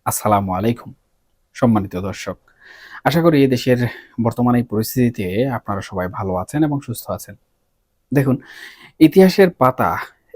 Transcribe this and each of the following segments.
আসসালামু আলাইকুম সম্মানিত দর্শক। আশা করি দেশের বর্তমান এই পরিস্থিতিতে আপনারা সবাই ভালো আছেন এবং সুস্থ আছেন। দেখুন, ইতিহাসের পাতা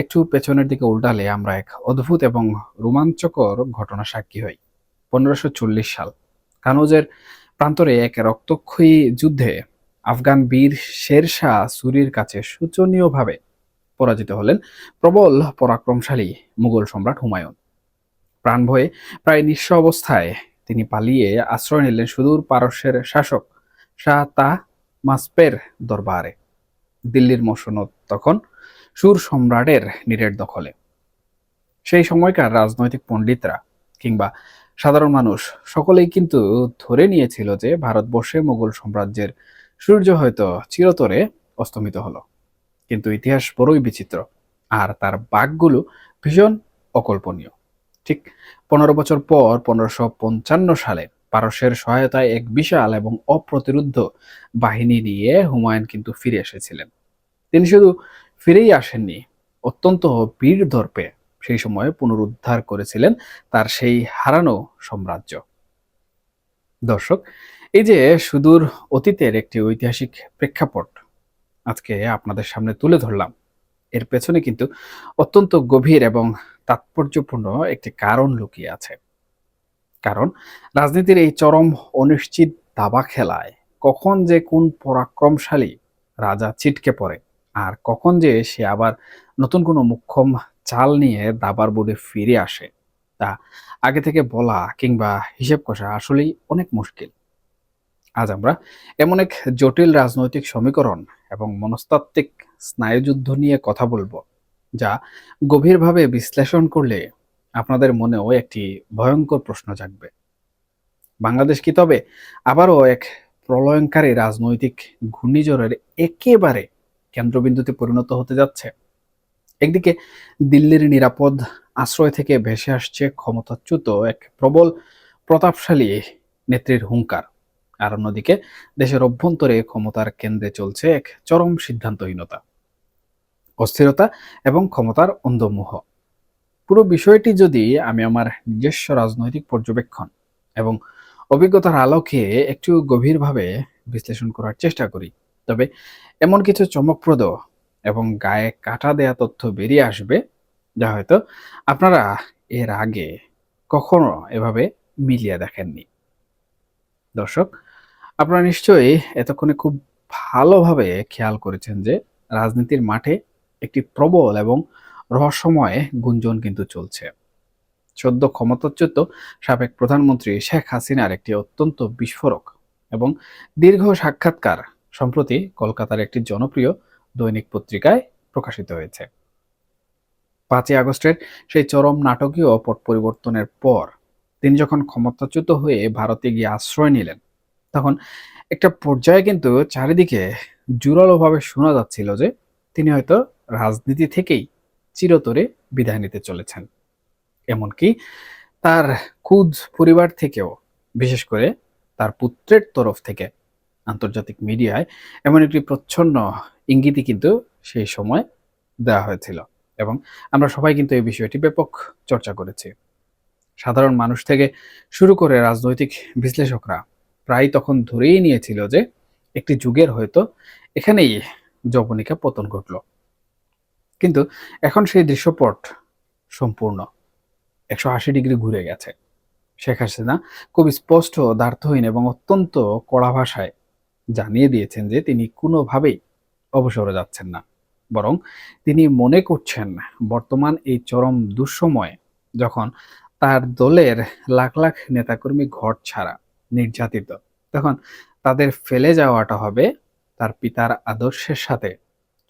একটু পেছনের দিকে উল্টালে আমরা এক অদ্ভুত এবং রোমাঞ্চকর ঘটনা সাক্ষী হই। ১৫৪০ সাল কানুজের প্রান্তরে এক রক্তক্ষয়ী যুদ্ধে আফগান বীর শের শাহ সুরির কাছে শোচনীয়ভাবে পরাজিত হলেন প্রবল পরাক্রমশালী মুঘল সম্রাট হুমায়ুন। প্রাণ ভয়ে প্রায় নিঃস্ব অবস্থায় তিনি পালিয়ে আশ্রয় নিলেন সুদূর পারস্যের শাসক শাহ মাসপের দরবারে। দিল্লির মসনদ তখন সুর সম্রাটের নিরেট দখলে। সেই সময়কার রাজনৈতিক পণ্ডিতরা কিংবা সাধারণ মানুষ সকলেই কিন্তু ধরে নিয়েছিল যে ভারতবর্ষে মুঘল সাম্রাজ্যের সূর্য হয়তো চিরতরে অস্তমিত হলো। কিন্তু ইতিহাস বড়ই বিচিত্র, আর তার বাঁকগুলো ভীষণ অকল্পনীয়। ঠিক ১৫ বছর পর ১৫৫৫ সালে পারস্যের সহায়তায় এক বিশাল এবং অপ্রতিরোধ্য বাহিনী নিয়ে হুমায়ুন কিন্তু ফিরে এসেছিলেন। তিনি শুধু ফিরেই আসেননি, অত্যন্ত বীর দর্পে সেই সময়ে পুনরুদ্ধার করেছিলেন তার সেই হারানো সাম্রাজ্য। দর্শক, এই যে সুদূর অতীতের একটি ঐতিহাসিক প্রেক্ষাপট আজকে আপনাদের সামনে তুলে ধরলাম, এর পেছনে কিন্তু অত্যন্ত গভীর এবং তাৎপর্যপূর্ণ একটি কারণ লুকিয়ে আছে। কারণ রাজনীতির এই চরম অনিশ্চিত দাবা খেলায় কখন যে কোন পরাক্রমশালী রাজা ছিটকে পড়ে, আর কখন যে সে আবার নতুন কোনো মোক্ষম চাল নিয়ে দাবার বোর্ডে ফিরে আসে, তা আগে থেকে বলা কিংবা হিসেব কষা আসলেই অনেক মুশকিল। আজ আমরা এমন এক জটিল রাজনৈতিক সমীকরণ এবং মনস্তাত্ত্বিক স্নায়ুযুদ্ধ নিয়ে কথা বলবো, যা গভীরভাবে বিশ্লেষণ করলে আপনাদের মনেও একটি ভয়ঙ্কর প্রশ্ন জাগবে। বাংলাদেশ কি তবে আবারও এক প্রলয়ঙ্কারী রাজনৈতিক ঘূর্ণিঝড়ের একেবারে কেন্দ্রবিন্দুতে পরিণত হতে যাচ্ছে? একদিকে দিল্লির নিরাপদ আশ্রয় থেকে ভেসে আসছে ক্ষমতাচ্যুত এক প্রবল প্রতাপশালী নেত্রীর হুঙ্কার, আর অন্যদিকে দেশের অভ্যন্তরে ক্ষমতার কেন্দ্রে চলছে এক চরম সিদ্ধান্তহীনতা, অস্থিরতা এবং ক্ষমতার অন্ধমোহ। পুরো বিষয়টি যদি আমি আমার নিজস্ব রাজনৈতিক পর্যবেক্ষণ এবং অভিজ্ঞতার আলোকে একটু গভীরভাবে বিশ্লেষণ করার চেষ্টা করি, তবে এমন কিছু চমকপ্রদ এবং গায়ে কাটা দেয়া তথ্য বেরিয়ে আসবে, যা হয়তো আপনারা এর আগে কখনো এভাবে মিলিয়ে দেখেননি। দর্শক, আপনারা নিশ্চয়ই এতক্ষণে খুব ভালোভাবে খেয়াল করেছেন যে রাজনীতির মাঠে একটি প্রবল এবং রহস্যময় গুঞ্জন কিন্তু চলছে। সদ্য ক্ষমতাচ্যুত সাবেক প্রধানমন্ত্রী শেখ হাসিনার একটি অত্যন্ত বিস্ফোরক এবং দীর্ঘ সাক্ষাৎকার সম্প্রতি কলকাতার একটি জনপ্রিয় দৈনিক পত্রিকায় প্রকাশিত হয়েছে। ৫ই আগস্টের সেই চরম নাটকীয় পট পরিবর্তনের পর তিনি যখন ক্ষমতাচ্যুত হয়ে ভারতে গিয়ে আশ্রয় নিলেন, তখন একটা পর্যায়ে কিন্তু চারিদিকে জোরালোভাবে শোনা যাচ্ছিল যে তিনি হয়তো রাজনীতি থেকেই চিরতরে বিদায় নিতে চলেছেন। এমনকি তার খুদ পরিবার থেকেও, বিশেষ করে তার পুত্রের তরফ থেকে আন্তর্জাতিক মিডিয়ায় এমন একটি প্রচ্ছন্ন ইঙ্গিতই কিন্তু সেই সময় দেওয়া হয়েছিল, এবং আমরা সবাই কিন্তু এই বিষয়টি ব্যাপক চর্চা করেছি। সাধারণ মানুষ থেকে শুরু করে রাজনৈতিক বিশ্লেষকরা প্রায় তখন ধরেই নিয়েছিল যে একটি যুগের হয়তো এখানেই যবনিকা পতন ঘটল। কিন্তু এখন সেই দৃশ্যপট সম্পূর্ণ ১৮০ ডিগ্রি ঘুরে গেছে। শেখ হাসিনা খুব স্পষ্ট, দ্বার্থহীন এবং অত্যন্ত কড়া ভাষায় জানিয়ে দিয়েছেন যে তিনি কোনোভাবেই অবসরে যাচ্ছেন না, বরং তিনি মনে করছেন বর্তমান এই চরম দুঃসময়ে, যখন তার দলের লাখ লাখ নেতাকর্মী ঘর ছাড়া, নির্যাতিত, তখন তাদের ফেলে যাওয়াটা হবে তার পিতার আদর্শের সাথে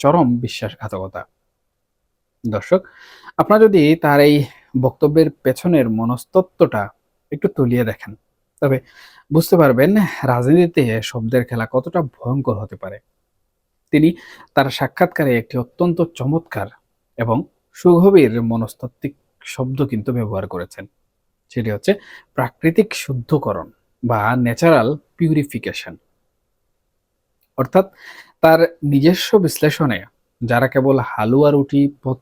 চরম বিশ্বাসঘাতকতা। দর্শক, আপনারা যদি তার এই বক্তব্যের পেছনের মনস্তত্ত্বটা একটু তলিয়ে দেখেন, তবে বুঝতে পারবেন রাজনীতিতে শব্দের খেলা কতটা ভয়ঙ্কর হতে পারে। তিনি তার সাক্ষাৎকারে একটি অত্যন্ত চমৎকার এবং সুগভীর মনস্তাত্ত্বিক শব্দ কিন্তু ব্যবহার করেছেন। সেটি হচ্ছে প্রাকৃতিক শুদ্ধকরণ বা ন্যাচারাল পিউরিফিকেশন। অর্থাৎ তার নিজস্ব বিশ্লেষণে যারা কেবল হালুয়া রুটি পথ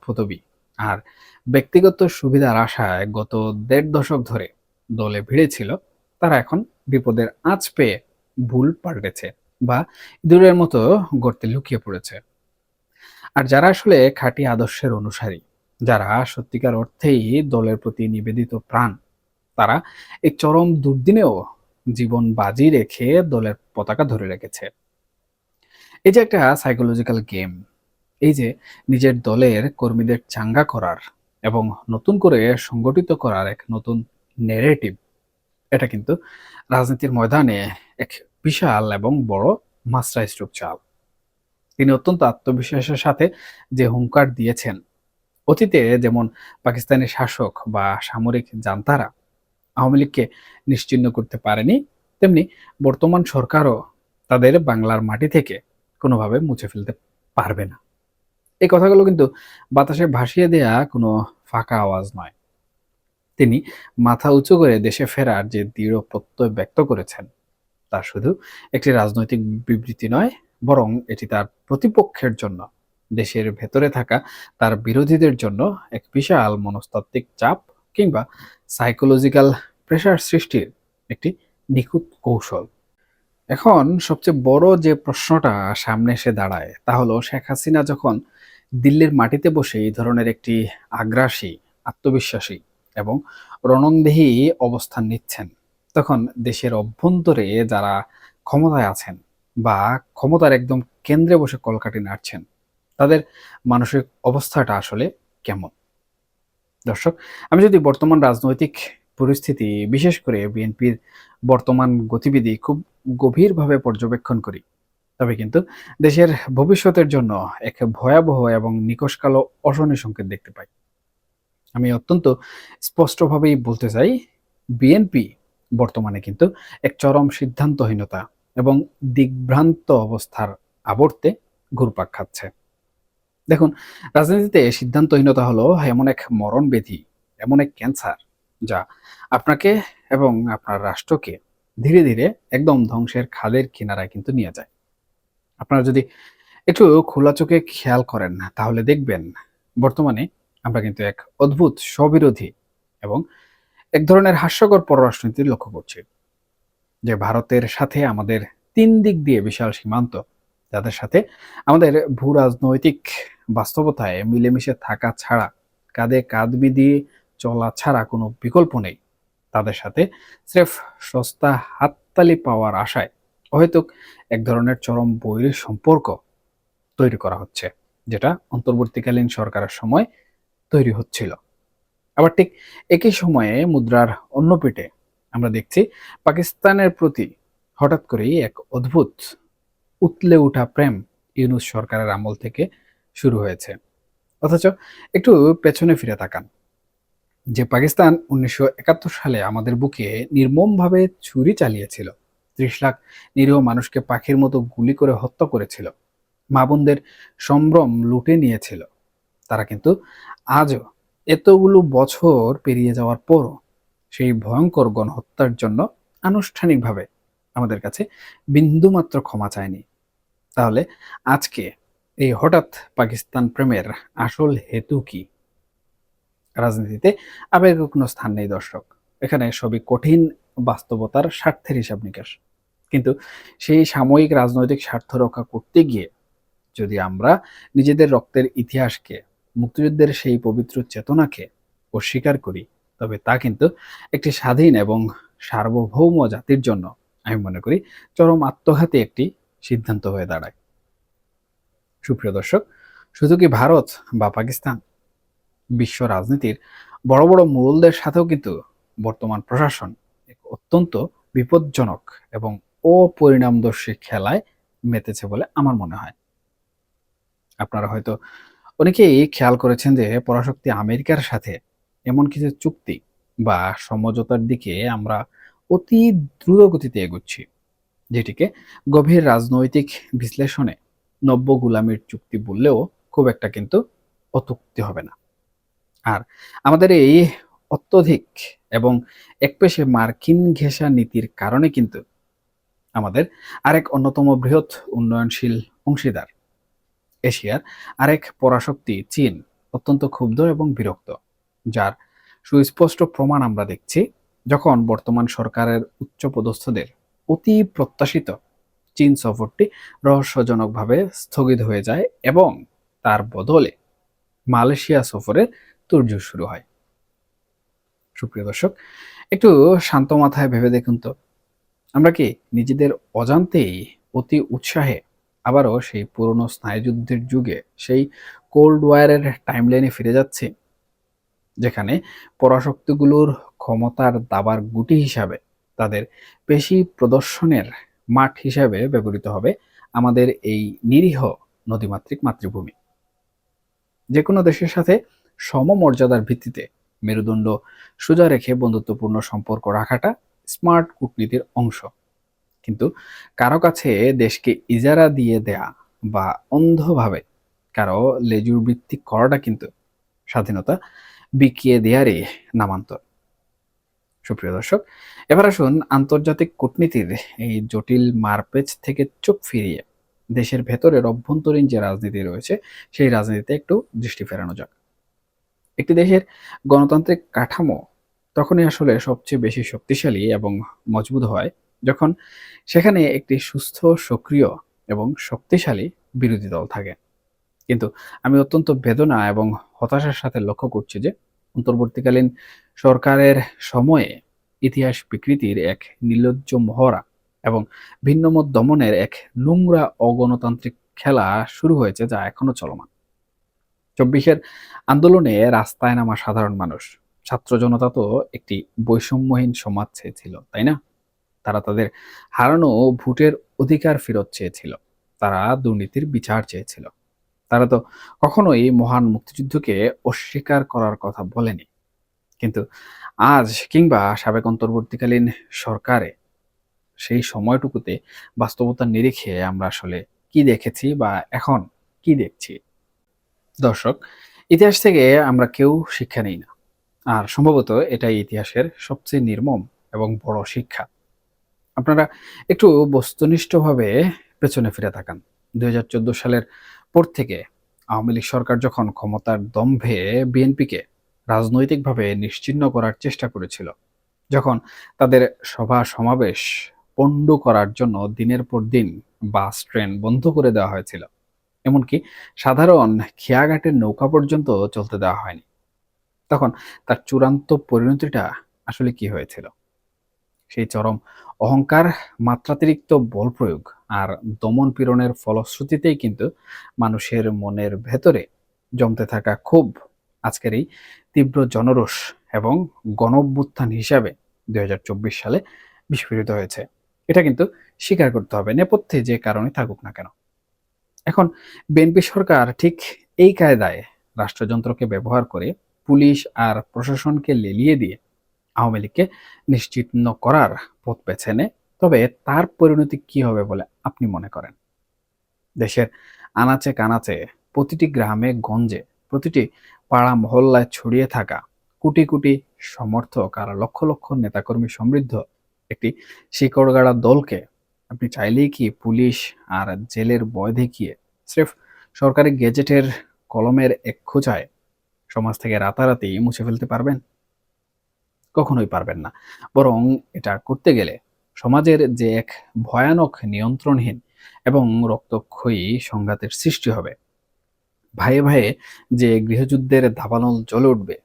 আর ব্যক্তিগত সুবিধার আশায় গত ১.৫ দশক ধরে দলে ভিড়েছিল, তারা এখন বিপদের আঁচ পেয়ে ভুল পাল্টেছে বা ইঁদুরের মতো গর্তে লুকিয়ে পড়েছে। আর যারা আসলে খাঁটি আদর্শের অনুসারী, যারা সত্যিকার অর্থেই দলের প্রতি নিবেদিত প্রাণ, তারা এই চরম দুর্দিনেও জীবন বাজি রেখে দলের পতাকা ধরে রেখেছে। এই যে একটা সাইকোলজিক্যাল গেম, এই যে নিজের দলের কর্মীদের চাঙ্গা করার এবং নতুন করে সংগঠিত করার এক নতুন নেরেটিভ, এটা কিন্তু রাজনীতির ময়দানে এক বিশাল এবং বড় মাস্টার স্ট্রোক চাল। তিনি অত্যন্ত আত্মবিশ্বাসের সাথে যে হুঙ্কার দিয়েছেন, অতীতে যেমন পাকিস্তানি শাসক বা সামরিক জান্তারা আওয়ামী লীগকে নিশ্চিহ্ন করতে পারেনি, তেমনি বর্তমান সরকারও তাদের বাংলার মাটি থেকে কোনোভাবে মুছে ফেলতে পারবে না। এই কথাগুলো কিন্তু বাতাসে ভাসিয়ে দেয়া কোনো ফাঁকা আওয়াজ নয়। তিনি মাথা উঁচু করে দেশে ফেরার যে দৃঢ় প্রত্যয় ব্যক্ত করেছেন, তা শুধু একটি রাজনৈতিক বিবৃতি নয়, বরং এটি তার প্রতিপক্ষের জন্য, দেশের ভেতরে থাকা তার বিরোধীদের জন্য এক বিশাল মনস্তাত্ত্বিক চাপ কিংবা সাইকোলজিক্যাল প্রেশার সৃষ্টির একটি নিখুঁত কৌশল। এখন সবচেয়ে বড় যে প্রশ্নটা সামনে এসে দাঁড়ায়, তা হলো শেখ হাসিনা যখন দিল্লির মাটিতে বসে এই ধরনের একটি আগ্রাসী, আত্মবিশ্বাসী এবং রণংদেহী অবস্থান নিচ্ছেন, তখন দেশের অভ্যন্তরে যারা ক্ষমতায় আছেন বা ক্ষমতার একদম কেন্দ্রে বসে কলকাঠি নাড়ছেন, তাদের মানসিক অবস্থাটা আসলে কেমন? দর্শক, আমি যদি বর্তমান রাজনৈতিক পরিস্থিতি, বিশেষ করে বিএনপির বর্তমান গতিবিধি খুব গভীরভাবে পর্যবেক্ষণ করি, তবে কিন্তু দেশের ভবিষ্যতের জন্য এক ভয়াবহ এবং নিকষ কালো অশনি সংকেত দেখতে পাই। আমি অত্যন্ত স্পষ্টভাবেই বলতে চাই, বিএনপি বর্তমানে কিন্তু এক চরম সিদ্ধান্তহীনতা এবং দিগ্ভ্রান্ত অবস্থার আবর্তে ঘুরপাক খাচ্ছে। দেখুন, রাজনীতিতে সিদ্ধান্তহীনতা হলো এমন এক মরণ ব্যাধি, এমন এক ক্যান্সার, যা আপনাকে এবং আপনার রাষ্ট্রকে ধীরে ধীরে একদম ধ্বংসের খাদের কিনারায় কিন্তু নিয়ে যায়। আপনারা যদি একটু খোলা চোখে খেয়াল করেন, তাহলে দেখবেন বর্তমানে আমরা কিন্তু এক অদ্ভুত স্ববিরোধী এবং এক ধরনের হাস্যকর পররাষ্ট্রনীতি লক্ষ্য করছি, যে ভারতের সাথে আমাদের তিন দিক দিয়ে বিশাল সীমান্ত, যাদের সাথে আমাদের ভূ রাজনৈতিক বাস্তবতায় মিলেমিশে থাকা ছাড়া, কাঁধে কাঁধ মিলিয়ে চলা ছাড়া কোনো বিকল্প নেই, তাদের সাথে স্রেফ সস্তা হাততালি পাওয়ার আশায় হয়তো এক ধরনের চরম বৈরী সম্পর্ক তৈরি করা হচ্ছে, যেটা অন্তর্বর্তীকালীন সরকারের সময় তৈরি হচ্ছিল। আবার ঠিক একই সময়ে মুদ্রার অন্য পিঠে আমরা দেখছি পাকিস্তানের প্রতি হঠাৎ করেই এক অদ্ভুত উতলে ওঠা প্রেম ইউনূস সরকারের আমল থেকে শুরু হয়েছে। অথচ একটু পেছনে ফিরে তাকান, যে পাকিস্তান 1971 সালে আমাদের বুকে নির্মমভাবে ছুরি চালিয়েছিল, 30 লাখ নিরীহ মানুষকে পাখির মতো গুলি করে হত্যা করেছিল, মা বোনদের সম্ভ্রম লুটে নিয়েছিল, তারা কিন্তু আজও, এতগুলো বছর পেরিয়ে যাওয়ার পরও, সেই ভয়ঙ্কর গণহত্যার জন্য আনুষ্ঠানিকভাবে আমাদের কাছে বিন্দুমাত্র ক্ষমা চায়নি। তাহলে আজকে এই হঠাৎ পাকিস্তান প্রেমের আসল হেতু কি? রাজনীতিতে আবেগের কোনো স্থান নেই দর্শক, এখানে সবই কঠিন বাস্তবতার স্বার্থের হিসাব নিকাশ। কিন্তু সেই সাময়িক রাজনৈতিক স্বার্থ রক্ষা করতে গিয়ে যদি আমরা নিজেদের রক্তের ইতিহাসকে, মুক্তিযুদ্ধের সেই পবিত্র চেতনাকে অস্বীকার করি, তবে তা কিন্তু একটি স্বাধীন এবং সার্বভৌম জাতির জন্য, আমি মনে করি, চরম আত্মঘাতী একটি সিদ্ধান্ত হয়ে দাঁড়ায়। সুপ্রিয় দর্শক, শুধু কি ভারত বা পাকিস্তান, বিশ্ব রাজনীতির বড় বড় মোড়লদের সাথেও কিন্তু বর্তমান প্রশাসন এক অত্যন্ত বিপজ্জনক এবং অপরিণামদর্শী খেলায় মেতেছে বলে আমার মনে হয়। আপনারা হয়তো অনেকেই খেয়াল করেছেন যে পরাশক্তি আমেরিকার সাথে এমন কিছু চুক্তি বা সমঝোতার দিকে আমরা অতি দ্রুত গতিতে এগোচ্ছি, যেটিকে গভীর রাজনৈতিক বিশ্লেষণে নব্য গোলামির চুক্তি বললেও খুব একটা কিন্তু অত্যুক্তি হবে না। আর আমাদের এই অত্যধিক এবং একপেশে মার্কিন ঘেঁষা নীতির কারণে কিন্তু আমাদের আরেক অন্যতম বৃহৎ উন্নয়নশীল অংশীদার এশিয়ার আরেক পরাশক্তি চীন অত্যন্ত ক্ষুব্ধ এবং বিরক্ত, যার সুস্পষ্ট প্রমাণ আমরা দেখছি যখন বর্তমান সরকারের উচ্চপদস্থদের অতি প্রত্যাশিত চীন সফরটি রহস্যজনকভাবে স্থগিত হয়ে যায় এবং তার বদলে মালয়েশিয়া সফরের তোড়জোড় শুরু হয়। সুপ্রিয় দর্শক, একটু শান্ত মাথায় ভেবে দেখুন তো, আমরা কি নিজেদের অজান্তেই অতি উৎসাহে আবারও সেই পুরনো স্নায়ুযুদ্ধের যুগে, সেই কোল্ড ওয়ারের টাইমলাইনে ফিরে যাচ্ছি, যেখানে পরাশক্তিগুলোর ক্ষমতার দাবার গুটি হিসাবে, তাদের পেশি প্রদর্শনের মাঠ হিসাবে ব্যবহৃত হবে আমাদের এই নিরীহ নদীমাতৃক মাতৃভূমি। যে কোনো দেশের সাথে সমমর্যাদার ভিত্তিতে মেরুদণ্ড সোজা রেখে বন্ধুত্বপূর্ণ সম্পর্ক রাখাটা স্মার্ট কূটনীতির অংশ। কিন্তু কারো কাছে দেশকে ইজারা দিয়ে দেয়া বা অন্ধভাবে কারো লেজুর বৃত্তি করাটা কিন্তু স্বাধীনতা বিকিয়ে দেয়ারই নামান্তর। সুপ্রিয় দর্শক, এবার আসুন আন্তর্জাতিক কূটনীতির এই জটিল মারপেচ থেকে চোখ ফিরিয়ে দেশের ভেতরের অভ্যন্তরীণ যে রাজনীতি রয়েছে সেই রাজনীতিতে একটু দৃষ্টি ফেরানো যাক। একটি দেশের গণতান্ত্রিক কাঠামো তখনই আসলে সবচেয়ে বেশি শক্তিশালী এবং মজবুত হয় যখন সেখানে একটি সুস্থ, সক্রিয় এবং শক্তিশালী বিরোধী দল থাকে। কিন্তু আমি অত্যন্ত বেদনা এবং হতাশার সাথে লক্ষ্য করছি যে অন্তর্বর্তীকালীন সরকারের সময়ে ইতিহাস বিকৃতির এক নির্লজ্জ মহড়া এবং ভিন্নমত দমনের এক নোংরা অগণতান্ত্রিক খেলা শুরু হয়েছে, যা এখনো চলমান। ২৪-এর আন্দোলনে রাস্তায় নামা সাধারণ মানুষ, ছাত্র জনতা তো একটি বৈষম্যহীন সমাজ চেয়েছিল, তাই না? তারা তাদের হারানো ভোটের অধিকার ফেরত চেয়েছিল। তারা দুর্নীতির বিচার চেয়েছিল। তারা তো কখনোই মহান মুক্তিযুদ্ধকে অস্বীকার করার কথা বলেনি। কিন্তু আজ কিংবা সাবেক অন্তর্বর্তীকালীন সরকারে সেই সময়টুকুতে বাস্তবতার নিরিখে আমরা আসলে কি দেখেছি বা এখন কি দেখছি? দর্শক, ইতিহাস থেকে আমরা কেউ শিক্ষা নেই না। আর সম্ভবত এটাই ইতিহাসের সবচেয়ে নির্মম এবং বড় শিক্ষা। আপনারা একটু বস্তুনিষ্ঠভাবে পেছনে ফিরে তাকান। ২০১৪ সালের পর থেকে আওয়ামী লীগ সরকার যখন ক্ষমতার দম্ভে বিএনপিকে রাজনৈতিকভাবে নিশ্চিহ্ন করার চেষ্টা করেছিল, যখন তাদের সভা সমাবেশ পণ্ড করার জন্য দিনের পর দিন বাস ট্রেন বন্ধ করে দেওয়া হয়েছিল, এমনকি সাধারণ খেয়াঘাটের নৌকা পর্যন্ত চলতে দেওয়া হয়নি, তখন তার চূড়ান্ত পরিণতিটা আসলে কি হয়েছিল? সেই চরম অহংকার, মাত্রাতিরিক্ত বল প্রয়োগ আর দমন পীড়নের ফলশ্রুতিতেই কিন্তু মানুষের মনের ভেতরে জমতে থাকা ক্ষোভ আজকের এই তীব্র জনরোষ এবং গণঅভ্যুত্থান হিসাবে ২০২৪ সালে বিস্ফোরিত হয়েছে। এটা কিন্তু স্বীকার করতে হবে, নেপথ্যে যে কারণে থাকুক না কেন। এখন বিএনপি সরকার ঠিক এই কায়দায় রাষ্ট্রযন্ত্রকে ব্যবহার করে পুলিশ আর প্রশাসনকে লেলিয়ে দিয়ে আওয়ামী লীগকে নিশ্চিহ্ন করার পথ বেছে নেয়। তবে তার পরিণতি কি হবে বলে আপনি মনে করেন? দেশের আনাচে কানাচে, প্রতিটি গ্রামে গঞ্জে, প্রতিটি পাড়া মহল্লায় ছড়িয়ে থাকা কোটি কোটি সমর্থক আর লক্ষ লক্ষ নেতাকর্মী সমৃদ্ধ একটি শিকড়গাড়া দলকে আপনি চাইলেই কি পুলিশ আর জেলের ভয় দেখিয়ে স্রেফ সরকারি গেজেটের কলমের এক খোঁচায় সমাজ থেকে রাতারাতি মুছে ফেলতে পারবেন? কখনোই পারবেন না। বরং এটা করতে গেলে সমাজের যে এক ভয়ানক নিয়ন্ত্রণহীন এবং রক্তক্ষয়ী সংঘাতের সৃষ্টি হবে, ভাইয়ে ভাইয়ে যে গৃহযুদ্ধের দাবানল জ্বলে উঠবে,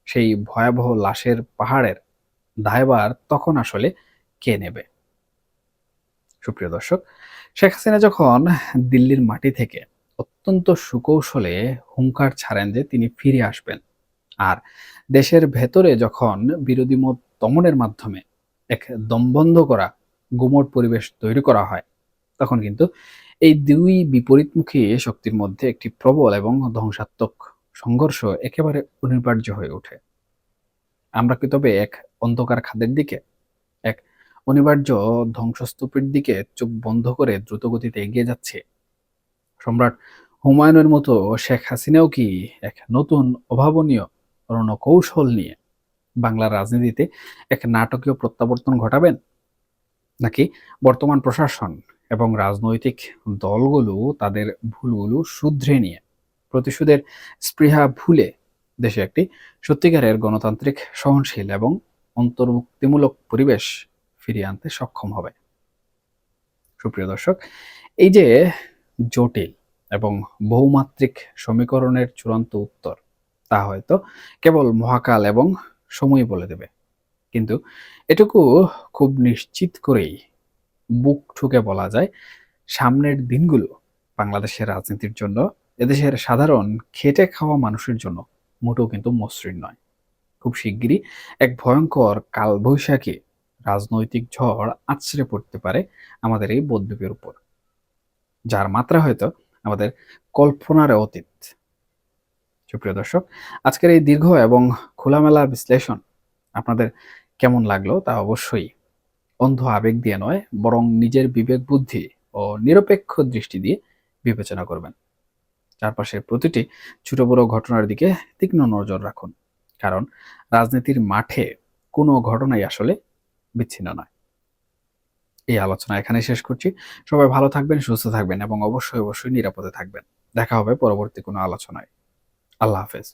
সেই ভয়াবহ লাশের পাহাড়ের দায়ভার তখন আসলে কে নেবে? সুপ্রিয় দর্শক, শেখ হাসিনা যখন দিল্লির মাটি থেকে অত্যন্ত সুকৌশলে হুঙ্কার ছাড়েন যে তিনি ফিরে আসবেন, আর দেশের ভেতরে যখন বিরোধী মত দমনের মাধ্যমে এক দমবন্ধ করা গুমট পরিবেশ তৈরি করা হয়, তখন কিন্তু এই দুই বিপরীতমুখী শক্তির মধ্যে একটি প্রবল এবং ধ্বংসাত্মক সংঘর্ষ একেবারে অনিবার্য হয়ে ওঠে। আমরা কি তবে এক অন্ধকার খাদের দিকে, এক অনিবার্য ধ্বংসস্তূপের দিকে চোখ বন্ধ করে দ্রুতগতিতে এগিয়ে যাচ্ছে? সম্রাট হুমায়ুনের মতো শেখ হাসিনাও কি এক নতুন অভাবনীয় রণকৌশল নিয়ে বাংলার রাজনীতিতে এক নাটকীয় প্রত্যাবর্তন ঘটাবেন? নাকি বর্তমান প্রশাসন এবং রাজনৈতিক দলগুলো তাদের ভুলগুলো শুধরে নিয়ে প্রতিশোধের স্পৃহা ভুলে দেশে একটি সত্যিকারের গণতান্ত্রিক, সহনশীল এবং অন্তর্ভুক্তিমূলক পরিবেশ ফিরিয়ে আনতে সক্ষম হবে। সুপ্রিয় দর্শক, এই যে জটিল এবং বহুমাত্রিক সমীকরণের চূড়ান্ত উত্তর তা হয়তো কেবল মহাকাল এবং সময় বলে দেবে, কিন্তু এটুকু খুব নিশ্চিত করেই বুক ঠুকে বলা যায়, সামনের দিনগুলো বাংলাদেশের রাজনীতির জন্য, এদেশের সাধারণ খেটে খাওয়া মানুষের জন্য মোটেও কিন্তু মসৃণ নয়। খুব শিগগিরই এক ভয়ঙ্কর কালবৈশাখী রাজনৈতিক ঝড় আছড়ে পড়তে পারে আমাদের এই বদ্বীপের উপর, যার মাত্রা হয়তো আমাদের কল্পনার অতীত। সুপ্রিয় দর্শক, আজকের এই দীর্ঘ এবং খোলামেলা বিশ্লেষণ আপনাদের কেমন লাগলো তা অবশ্যই অন্ধ আবেগ দিয়ে নয়, বরং নিজের বিবেক বুদ্ধি ও নিরপেক্ষ দৃষ্টি দিয়ে বিবেচনা করবেন। চারপাশের প্রতিটি ছোট বড় ঘটনার দিকে তীক্ষ্ণ নজর রাখুন, কারণ রাজনীতির মাঠে কোনো ঘটনাই আসলে বিচ্ছিন্ন নয়। এই আলোচনা এখানে শেষ করছি। সবাই ভালো থাকবেন, সুস্থ থাকবেন এবং অবশ্যই নিরাপদে থাকবেন। দেখা হবে পরবর্তী কোনো আলোচনায়। আল্লাহ হাফেজ।